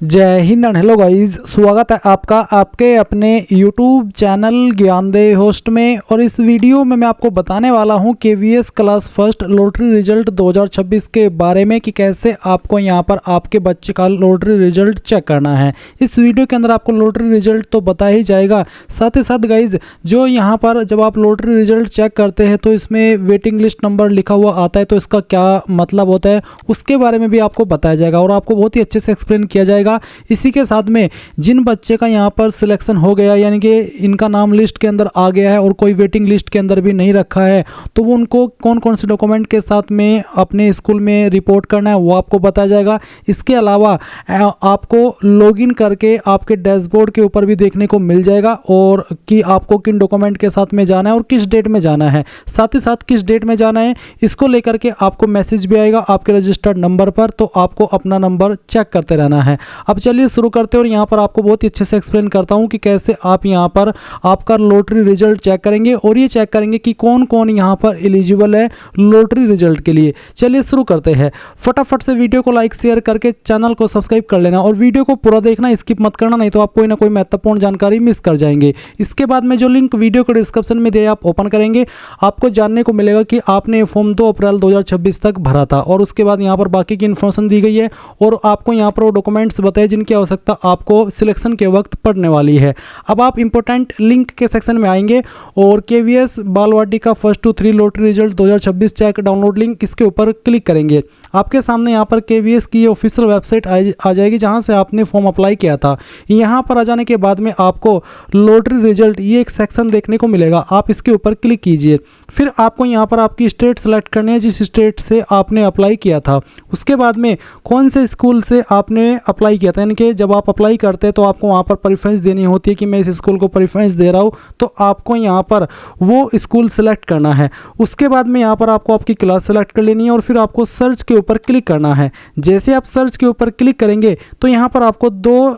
जय Hind and hello guys, स्वागत है आपका आपके अपने YouTube चैनल ज्ञानदेह होस्ट में। और इस वीडियो में मैं आपको बताने वाला हूं KVS class first lottery result 2026 के बारे में कि कैसे आपको यहां पर आपके बच्चे का लॉटरी रिजल्ट चेक करना है। इस वीडियो के अंदर आपको लॉटरी रिजल्ट तो बता ही जाएगा, साथ ही साथ गाइज जो यहां पर जब आप लॉटरी रिजल्ट चेक करते हैं तो इसमें वेटिंग लिस्ट नंबर लिखा हुआ आता है, तो इसका क्या मतलब होता है उसके बारे में भी आपको बताया जाएगा और आपको बहुत ही अच्छे से एक्सप्लेन किया जाएगा। इसी के साथ में जिन बच्चे का यहाँ पर सिलेक्शन हो गया, यानी कि इनका नाम लिस्ट के अंदर आ गया है और कोई वेटिंग लिस्ट के अंदर भी नहीं रखा है, तो वो उनको कौन कौन से डॉक्यूमेंट के साथ में अपने स्कूल में रिपोर्ट करना है वो आपको बताया जाएगा। इसके अलावा आपको लॉगिन करके आपके डैशबोर्ड के ऊपर भी देखने को मिल जाएगा और कि आपको किन डॉक्यूमेंट के साथ में जाना है और किस डेट में जाना है, साथ ही साथ किस डेट में जाना है इसको लेकर के आपको मैसेज भी आएगा आपके रजिस्टर्ड नंबर पर, तो आपको अपना नंबर चेक करते रहना है। अब चलिए शुरू करते हैं और यहाँ पर आपको बहुत ही अच्छे से एक्सप्लेन करता हूँ कि कैसे आप यहाँ पर आपका लॉटरी रिजल्ट चेक करेंगे और ये चेक करेंगे कि कौन कौन यहाँ पर एलिजिबल है लॉटरी रिजल्ट के लिए। चलिए शुरू करते हैं। फटाफट से वीडियो को लाइक शेयर करके चैनल को सब्सक्राइब कर लेना और वीडियो को पूरा देखना, स्किप मत करना, नहीं तो आप कोई ना कोई महत्वपूर्ण जानकारी मिस कर जाएंगे। इसके बाद में जो लिंक वीडियो के डिस्क्रिप्शन में दिया आप ओपन करेंगे, आपको जानने को मिलेगा कि आपने फॉर्म 2 अप्रैल 2026 तक भरा था और उसके बाद यहाँ पर बाकी की इन्फॉर्मेशन दी गई है और आपको यहाँ पर वो डॉक्यूमेंट्स बताए जिनकी आवश्यकता आपको सिलेक्शन के वक्त पड़ने वाली है। अब आप इंपॉर्टेंट लिंक के सेक्शन में आएंगे और KVS Balvatika first to 3 lottery result 2026 check download link, इसके ऊपर क्लिक करेंगे। आपके सामने यहाँ पर KVS की ऑफिशियल वेबसाइट आ जाएगी जहाँ से आपने फॉर्म अप्लाई किया था। यहाँ पर आ जाने के बाद में आपको लॉटरी रिजल्ट ये एक सेक्शन देखने को मिलेगा, आप इसके ऊपर क्लिक कीजिए। फिर आपको यहाँ पर आपकी स्टेट सेलेक्ट करनी है जिस स्टेट से आपने अप्लाई किया था, उसके बाद में कौन से स्कूल से आपने अप्लाई किया था, यानी कि जब आप अप्लाई करते हैं तो आपको वहाँ पर प्रेफरेंस देनी होती है कि मैं इस स्कूल को प्रेफरेंस दे रहा हूँ, तो आपको यहाँ पर वो स्कूल सेलेक्ट करना है। उसके बाद में यहाँ पर आपको आपकी क्लास सेलेक्ट कर लेनी है और फिर आपको सर्च के ऊपर क्लिक करना है। जैसे आप सर्च के ऊपर क्लिक करेंगे तो यहाँ पर आपको दो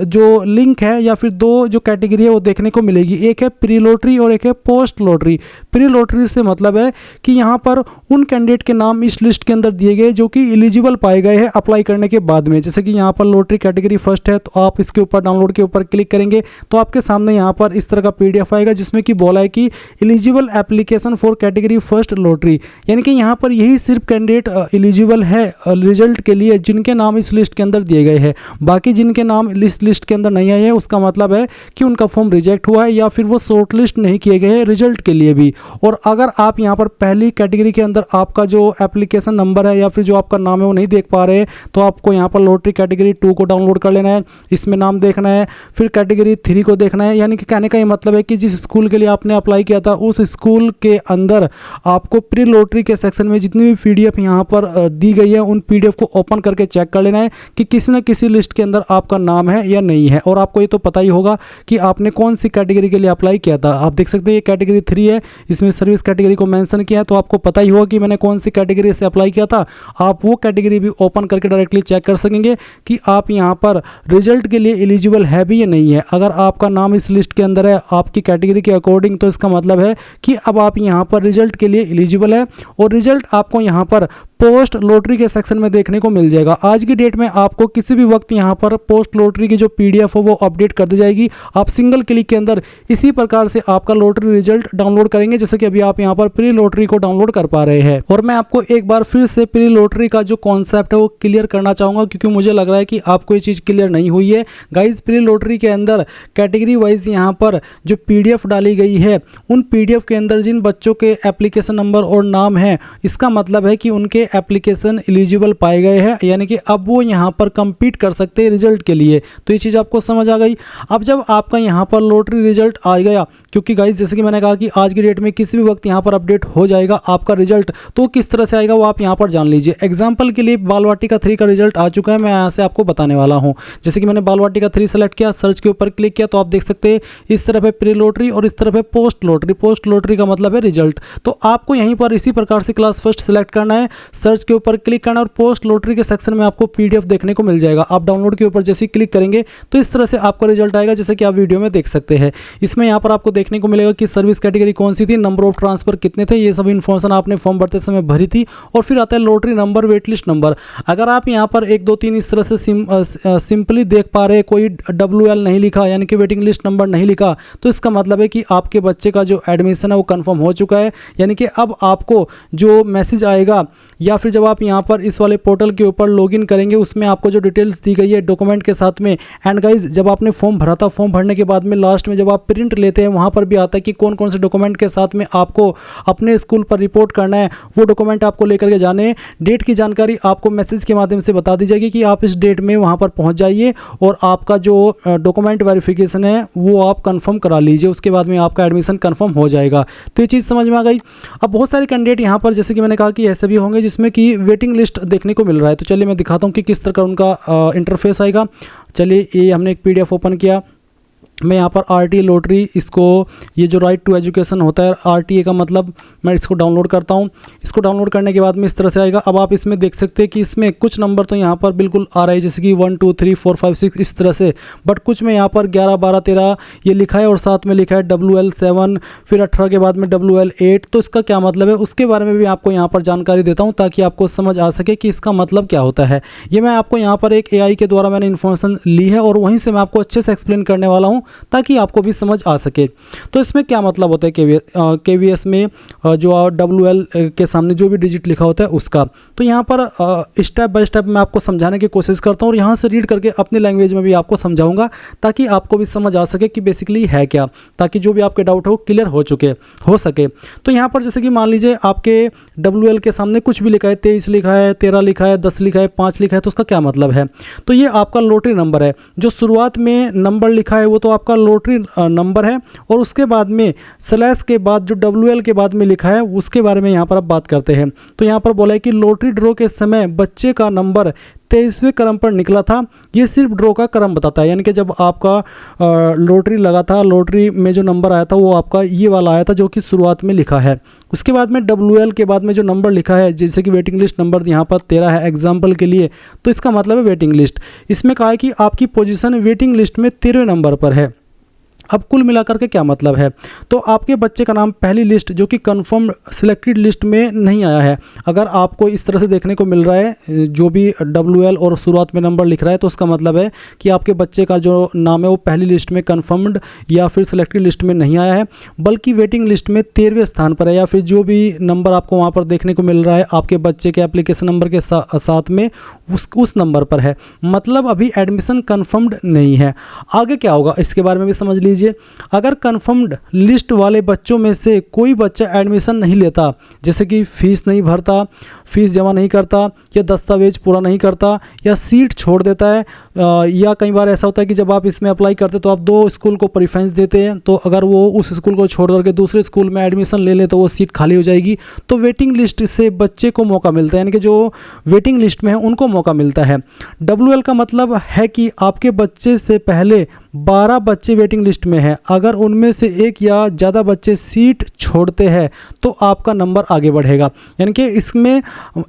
जो लिंक है या फिर दो जो कैटेगरी है वो देखने को मिलेगी, एक है प्री लॉटरी और एक है पोस्ट लॉटरी। प्री लॉटरी से मतलब है कि यहाँ पर उन कैंडिडेट के नाम इस लिस्ट के अंदर दिए गए जो कि एलिजिबल पाए गए हैं अप्लाई करने के बाद में। जैसे कि यहाँ पर लॉटरी कैटेगरी फर्स्ट है तो आप इसके ऊपर डाउनलोड के ऊपर क्लिक करेंगे तो आपके सामने यहाँ पर इस तरह का PDF आएगा जिसमें कि बोला है कि eligible application for category first lottery, यानी कि यहाँ पर यही सिर्फ कैंडिडेट एलिजिबल है रिजल्ट के लिए जिनके नाम इस लिस्ट के अंदर दिए गए हैं। बाकी जिनके नाम इस लिस्ट के अंदर नहीं आए हैं उसका मतलब है कि उनका फॉर्म रिजेक्ट हुआ है या फिर वो शॉर्ट लिस्ट नहीं किए गए हैं रिजल्ट के लिए भी। और अगर आप यहाँ पर पहली कैटेगरी के अंदर आपका जो एप्लीकेशन नंबर है या फिर जो आपका नाम है वो नहीं देख पा रहे तो आपको यहाँ पर लॉटरी कैटेगरी 2 को डाउनलोड कर लेना है, इसमें नाम देखना है, फिर कैटेगरी 3 को देखना है। यानी कि कहने का ये मतलब है कि जिस स्कूल के लिए आपने अप्लाई किया था उस स्कूल के अंदर आपको प्री लॉटरी के सेक्शन में जितनी भी PDF यहाँ पर दी गई है उन PDF को ओपन करके चेक कर लेना है कि किसी न किसी लिस्ट के अंदर आपका नाम है या नहीं है। और आपको ये तो पता ही होगा कि आपने कौन सी कैटेगरी के लिए अप्लाई किया था। आप देख सकते हैं ये कैटेगरी 3 है, इसमें सर्विस कैटेगरी को मेंशन किया है, तो आपको पता ही होगा कि मैंने कौन सी कैटेगरी से अप्लाई किया था। आप वो कैटेगरी भी ओपन करके डायरेक्टली चेक कर सकेंगे कि आप यहाँ पर रिजल्ट के लिए एलिजिबल है भी या नहीं है। अगर आपका नाम इस लिस्ट के अंदर है आपकी कैटेगरी के अकॉर्डिंग तो इसका मतलब है कि अब आप यहाँ पर रिजल्ट के लिए एलिजिबल है और रिजल्ट आपको यहाँ पर पोस्ट लॉटरी के सेक्शन में देखने को मिल जाएगा। आज की डेट में आपको किसी भी वक्त यहाँ पर पोस्ट लॉटरी की जो PDF हो वो अपडेट कर दी जाएगी। आप सिंगल क्लिक के अंदर इसी प्रकार से आपका लॉटरी रिजल्ट डाउनलोड करेंगे जैसे कि अभी आप यहाँ पर प्री लॉटरी को डाउनलोड कर पा रहे हैं। और मैं आपको एक बार फिर से प्री लॉटरी का जो कॉन्सेप्ट है वो क्लियर करना चाहूँगा क्योंकि मुझे लग रहा है कि आपको ये चीज़ क्लियर नहीं हुई है। गाइज प्री लॉटरी के अंदर कैटेगरी वाइज यहाँ पर जो PDF डाली गई है उन PDF के अंदर जिन बच्चों के एप्लीकेशन नंबर और नाम है इसका मतलब है कि उनके एप्लीकेशन एलिजिबल पाए गए हैं, यानी कि अब वो यहाँ पर compete कर सकते हैं रिजल्ट के लिए। तो ये चीज़ आपको समझ आ गई। अब जब आपका यहाँ पर लॉटरी रिजल्ट आ गया, क्योंकि गाइज जैसे कि मैंने कहा कि आज की डेट में किसी भी वक्त यहाँ पर अपडेट हो जाएगा आपका रिजल्ट, तो किस तरह से आएगा वो आप यहाँ पर जान लीजिए। एग्जाम्पल के लिए बालवाटिका 3 का रिजल्ट आ चुका है, मैं यहाँ से आपको बताने वाला हूँ। जैसे कि मैंने बालवाटिका 3 सेलेक्ट किया, सर्च के ऊपर क्लिक किया तो आप देख सकते हैं इस तरफ है प्री लॉटरी और इस तरफ है पोस्ट लॉटरी। पोस्ट लॉटरी का मतलब है रिजल्ट। तो आपको यहीं पर इसी प्रकार से क्लास फर्स्ट सेलेक्ट करना है, सर्च के ऊपर क्लिक करना और पोस्ट लॉटरी के सेक्शन में आपको PDF देखने को मिल जाएगा। आप डाउनलोड के ऊपर जैसे क्लिक करेंगे तो इस तरह से आपका रिजल्ट आएगा, जैसे कि आप वीडियो में देख सकते हैं। इसमें यहाँ पर आपको देखने को मिलेगा कि सर्विस कैटेगरी कौन सी थी, नंबर ऑफ ट्रांसफर कितने थे, ये सब इन्फॉर्मेशन आपने फॉर्म भरते समय भरी थी। और फिर आता है lottery number, wait list number. अगर आप यहाँ पर 1 2 3 इस तरह से सिंपली देख पा रहे हैं, कोई WL नहीं लिखा यानी कि वेटिंग लिस्ट नंबर नहीं लिखा, तो इसका मतलब है कि आपके बच्चे का जो एडमिशन है वो कंफर्म हो चुका है। यानी कि अब आपको जो मैसेज आएगा या फिर जब आप यहाँ पर इस वाले पोर्टल के ऊपर लॉगिन करेंगे, उसमें आपको जो डिटेल्स दी गई है डॉक्यूमेंट के साथ में। एंड गाइज, जब आपने फॉर्म भरा था, फॉर्म भरने के बाद में लास्ट में जब आप प्रिंट लेते हैं, वहाँ पर भी आता है कि कौन कौन से डॉक्यूमेंट के साथ में आपको अपने स्कूल पर रिपोर्ट करना है, वो डॉक्यूमेंट आपको लेकर के जाने हैं। डेट की जानकारी आपको मैसेज के माध्यम से बता दी जाएगी कि आप इस डेट में वहाँ पर पहुँच जाइए और आपका जो डॉक्यूमेंट वेरिफिकेशन है वो आप कंफर्म करा लीजिए। उसके बाद में आपका एडमिशन कंफर्म हो जाएगा। तो ये चीज़ समझ में आ गई। अब बहुत सारे कैंडिडेट यहाँ पर, जैसे कि मैंने कहा कि ऐसे भी होंगे जिसमें कि वेटिंग लिस्ट देखने को मिल रहा है। तो चलिए मैं दिखाता हूँ कि किस तरह का उनका इंटरफेस आएगा। चलिए, ये हमने एक PDF ओपन किया। मैं यहाँ पर RTA लॉटरी, इसको ये जो राइट टू एजुकेशन होता है RTA का मतलब, मैं इसको डाउनलोड करता हूँ। इसको डाउनलोड करने के बाद में इस तरह से आएगा। अब आप इसमें देख सकते हैं कि इसमें कुछ नंबर तो यहाँ पर बिल्कुल आ रहा है, जैसे कि 1 2 3 4 5 6 इस तरह से। बट कुछ में यहाँ पर 11 12 13 ये लिखा है और साथ में लिखा है WL 7, फिर 18 के बाद में WL 8। तो इसका क्या मतलब है, उसके बारे में भी आपको यहाँ पर जानकारी देता हूँ ताकि आपको समझ आ सके कि इसका मतलब क्या होता है। ये मैं आपको यहाँ पर एक AI के द्वारा मैंने इन्फॉर्मेशन ली है और वहीं से मैं आपको अच्छे से एक्सप्लेन करने वाला हूँ ताकि आपको भी समझ आ सके। तो इसमें क्या मतलब होता है KVS में जो WL के सामने जो भी डिजिट लिखा होता है उसका। तो यहाँ पर स्टेप बाय स्टेप मैं आपको समझाने की कोशिश करता हूँ और यहाँ से रीड करके अपनी लैंग्वेज में भी आपको समझाऊंगा ताकि आपको भी समझ आ सके कि बेसिकली है क्या, ताकि जो भी आपके डाउट हो क्लियर हो सके। तो यहाँ पर जैसे कि मान लीजिए आपके WL के सामने कुछ भी लिखा है, 23 लिखा है, 13 लिखा है, 10 लिखा है, 5 लिखा है, तो उसका क्या मतलब है। तो ये आपका लॉटरी नंबर है। जो शुरुआत में नंबर लिखा है वो तो आपका लॉटरी नंबर है और उसके बाद में स्लैश के बाद जो WL के बाद में लिखा है उसके बारे में यहाँ पर आप बात करते हैं। तो यहाँ पर बोला है कि लॉटरी ड्रॉ के समय बच्चे का नंबर 23वें क्रम पर निकला था। ये सिर्फ ड्रॉ का क्रम बताता है, यानी कि जब आपका लॉटरी लगा था, लॉटरी में जो नंबर आया था वो आपका ये वाला आया था जो कि शुरुआत में लिखा है। उसके बाद में WL के बाद में जो नंबर लिखा है, जैसे कि वेटिंग लिस्ट नंबर यहाँ पर 13 है एग्जाम्पल के लिए, तो इसका मतलब है वेटिंग लिस्ट। इसमें कहा है कि आपकी पोजीशन वेटिंग लिस्ट में 13वें नंबर पर है। अब कुल मिलाकर के क्या मतलब है, तो आपके बच्चे का नाम पहली लिस्ट जो कि कंफर्म सिलेक्टेड लिस्ट में नहीं आया है। अगर आपको इस तरह से देखने को मिल रहा है जो भी WL और शुरुआत में नंबर लिख रहा है, तो उसका मतलब है कि आपके बच्चे का जो नाम है वो पहली लिस्ट में कंफर्म्ड या फिर सिलेक्टेड लिस्ट में नहीं आया है, बल्कि वेटिंग लिस्ट में 13वें स्थान पर है, या फिर जो भी नंबर आपको वहाँ पर देखने को मिल रहा है आपके बच्चे के एप्लीकेशन नंबर के साथ में उस नंबर पर है। मतलब अभी एडमिशन कंफर्म्ड नहीं है। आगे क्या होगा इसके बारे में भी समझ लीजिए। अगर कंफर्म्ड लिस्ट वाले बच्चों में से कोई बच्चा एडमिशन नहीं लेता, जैसे कि फीस नहीं भरता, फीस जमा नहीं करता, या दस्तावेज पूरा नहीं करता, या सीट छोड़ देता है, या कई बार ऐसा होता है कि जब आप इसमें अप्लाई करते तो आप 2 स्कूल को प्रेफरेंस देते हैं, तो अगर वो उस स्कूल को छोड़ करके दूसरे स्कूल में एडमिशन ले ले तो वो सीट खाली हो जाएगी। तो वेटिंग लिस्ट से बच्चे को मौका मिलता है, यानी कि जो वेटिंग लिस्ट में है उनको मौका मिलता है। WL का मतलब है कि आपके बच्चे से पहले 12 बच्चे वेटिंग लिस्ट में हैं। अगर उनमें से एक या ज़्यादा बच्चे सीट छोड़ते हैं तो आपका नंबर आगे बढ़ेगा। यानी कि इसमें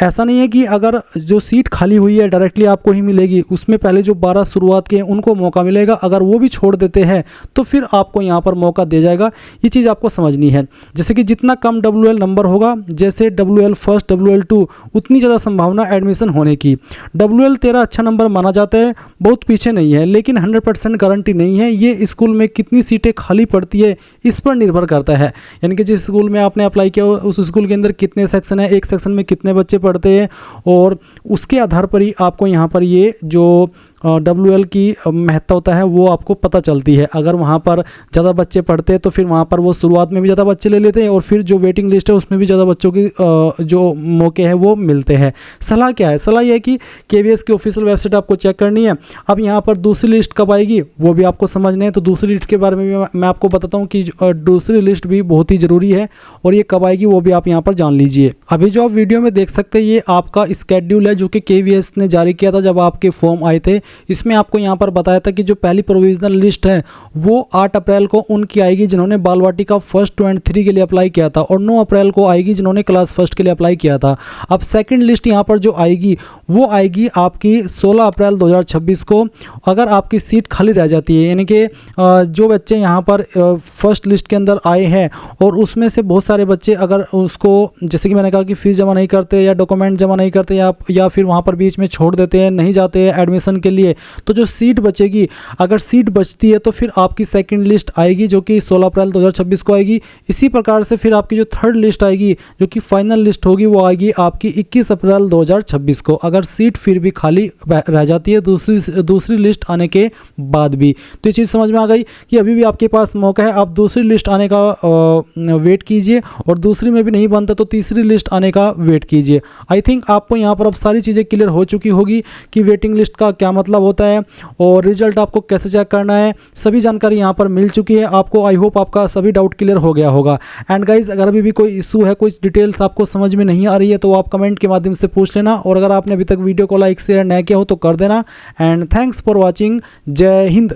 ऐसा नहीं है कि अगर जो सीट खाली हुई है डायरेक्टली आपको ही मिलेगी, उसमें पहले जो 12 शुरुआत के हैं उनको मौका मिलेगा। अगर वो भी छोड़ देते हैं तो फिर आपको यहाँ पर मौका दिया जाएगा। ये चीज़ आपको समझनी है। जैसे कि जितना कम WL नंबर होगा, जैसे WL फर्स्ट WL 2, उतनी ज़्यादा संभावना एडमिशन होने की। WL 13 अच्छा नंबर माना जाता है, बहुत पीछे नहीं है, लेकिन 100% गारंटी नहीं है। ये स्कूल में कितनी सीटें खाली पड़ती है इस पर निर्भर करता है। यानी कि जिस स्कूल में आपने अप्लाई किया उस स्कूल के अंदर कितने सेक्शन है, एक सेक्शन में कितने बच्चे पढ़ते हैं, और उसके आधार पर ही आपको यहाँ पर ये जो WL की महत्ता होता है वो आपको पता चलती है। अगर वहाँ पर ज़्यादा बच्चे पढ़ते हैं तो फिर वहाँ पर वो शुरुआत में भी ज़्यादा बच्चे ले लेते हैं और फिर जो वेटिंग लिस्ट है उसमें भी ज़्यादा बच्चों की जो मौके हैं वो मिलते हैं। सलाह क्या है, सलाह ये है कि KVS की ऑफिशियल वेबसाइट आपको चेक करनी है। अब यहाँ पर दूसरी लिस्ट कब आएगी वो भी आपको समझना है, तो दूसरी लिस्ट के बारे में भी मैं आपको बताता हूँ कि दूसरी लिस्ट भी बहुत ही ज़रूरी है और ये कब आएगी वो भी आप यहाँ पर जान लीजिए। अभी जो आप वीडियो में देख सकते हैं ये आपका स्केड्यूल है जो कि KVS ने जारी किया था जब आपके फॉर्म आए थे। इसमें आपको यहाँ पर बताया था कि जो पहली प्रोविजनल लिस्ट है वो 8 अप्रैल को उनकी आएगी जिन्होंने बाल वाटिका फर्स्ट 2 और 3 के लिए अप्लाई किया था, और 9 अप्रैल को आएगी जिन्होंने क्लास फर्स्ट के लिए अप्लाई किया था। अब सेकंड लिस्ट यहाँ पर जो आएगी वो आएगी आपकी 16 अप्रैल 2026 को, अगर आपकी सीट खाली रह जाती है, यानी कि जो बच्चे यहाँ पर फर्स्ट लिस्ट के अंदर आए हैं और उसमें से बहुत सारे बच्चे अगर उसको, जैसे कि मैंने कहा कि फ़ीस जमा नहीं करते या डॉक्यूमेंट जमा नहीं करते या फिर वहाँ पर बीच में छोड़ देते हैं, नहीं जाते हैं एडमिशन के लिए, तो जो सीट बचेगी, अगर सीट बचती है तो फिर आपकी सेकंड लिस्ट आएगी जो कि 16 अप्रैल 2026 को आएगी। इसी प्रकार से फिर आपकी जो थर्ड लिस्ट आएगी जो कि फाइनल लिस्ट होगी वो आएगी आपकी 21 अप्रैल 2026 को, अगर सीट फिर भी खाली रह जाती है दूसरी लिस्ट आने के बाद भी। तो ये चीज़ समझ में आ गई कि अभी भी आपके पास मौका है, आप दूसरी लिस्ट आने का वेट कीजिए, और दूसरी में भी नहीं बनता तो तीसरी लिस्ट आने का वेट कीजिए। आई थिंक आपको यहाँ पर अब सारी चीज़ें क्लियर हो चुकी होगी कि वेटिंग लिस्ट का क्या मतलब होता है और रिजल्ट आपको कैसे चेक करना है, सभी जानकारी यहाँ पर मिल चुकी है आपको। आई होप आपका सभी डाउट क्लियर हो गया होगा। एंड गाइज, अगर अभी भी कोई इशू है, कोई डिटेल्स आपको समझ में नहीं आ रही है तो आप कमेंट के माध्यम से पूछ लेना, और अगर आपने अभी तक वीडियो को लाइक शेयर नहीं किया हो तो कर देना। And thanks for watching. जय हिंद।